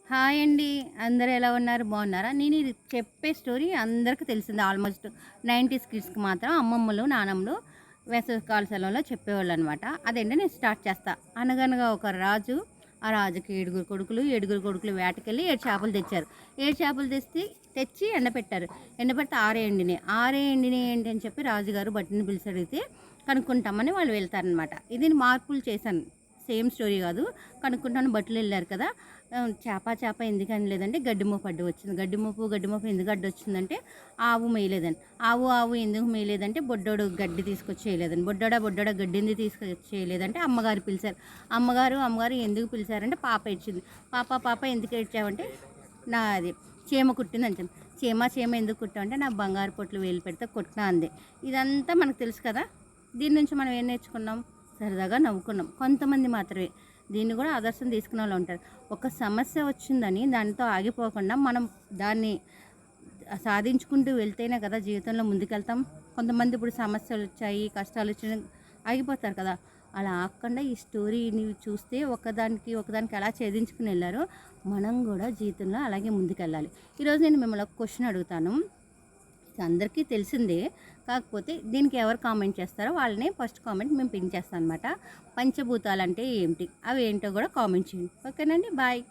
Hi అండి. అందరూ ఎలా ఉన్నారు? బాగున్నారా? నేను ఇది చెప్పే స్టోరీ అందరికీ తెలిసిందే. ఆల్మోస్ట్ 90s కిడ్స్‌కి మాత్రం అమ్మమ్మలు, నానమ్మలు వేసవికాల సెలవుల్లో చెప్పేవాళ్ళనమాట. అదేంటి నేను స్టార్ట్ చేస్తా. అనగనగా ఒక రాజు, ఆ రాజుకి ఏడుగురు కొడుకులు వేటకెళ్ళి 7 చేపలు తెచ్చారు. 7 చేపలు తెచ్చి ఎండపెట్టారు. ఎండబెడితే 6 ఎండినాయి. 6 ఎండినాయి ఏంటి అని చెప్పి రాజుగారు భటుని పిలిచి అడిగితే కనుక్కుంటామని వాళ్ళు వెళ్తారనమాట. ఇది మార్పులు చేశాను. సేమ్ స్టోరీ కాదు. కనుక్కుంటాను భటులు వెళ్ళారు కదా! చేప ఎందుకని లేదంటే గడ్డిమోపు అడ్డు వచ్చింది. గడ్డిమోపు ఎందుకు అడ్డు వచ్చిందంటే ఆవు మేయలేదని. ఆవు ఎందుకు మేయలేదంటే బొడ్డోడు గడ్డి తీసుకొచ్చి చేయలేదని. బొడ్డోడ గడ్డి ఎందుకు తీసుకొచ్చి చేయలేదంటే అమ్మగారు పిలిచారు. అమ్మగారు ఎందుకు పిలిచారంటే పాప ఏడ్చింది. పాప ఎందుకు ఏడ్చావంటే అది చీమ కుట్టింది అంటాను. చీమ ఎందుకు కుట్టావంటే నా బంగారు పొట్లు వేలు పెడితే కొట్టినా అంది. ఇదంతా మనకు తెలుసు కదా. దీని నుంచి మనం ఏం నేర్చుకున్నాం? సరదాగా నవ్వుకున్నాం. కొంతమంది మాత్రమే దీన్ని కూడా ఆదర్శం తీసుకునే వాళ్ళు ఉంటారు. ఒక సమస్య వచ్చిందని దానితో ఆగిపోకుండా మనం దాన్ని సాధించుకుంటూ వెళ్తేనే కదా జీవితంలో ముందుకెళ్తాం. కొంతమంది ఇప్పుడు సమస్యలు వచ్చాయి, కష్టాలు వచ్చాయి ఆగిపోతారు కదా. అలా ఆగకుండా ఈ స్టోరీని చూస్తే ఒకదానికి ఎలా ఛేదించుకుని వెళ్ళారో మనం కూడా జీవితంలో అలాగే ముందుకెళ్ళాలి. ఈరోజు నేను మిమ్మల్ని ఒక క్వశ్చన్ అడుగుతాను. ఇది అందరికీ తెలిసిందే. కాకపోతే దీనికి ఎవరు కామెంట్ చేస్తారో వాళ్ళని ఫస్ట్ కామెంట్ మేము పిన్ చేస్తాం అనమాట. పంచభూతాలు అంటే ఏమిటి, అవి ఏంటో కూడా కామెంట్ చేయండి. ఓకేనండి. బాయ్.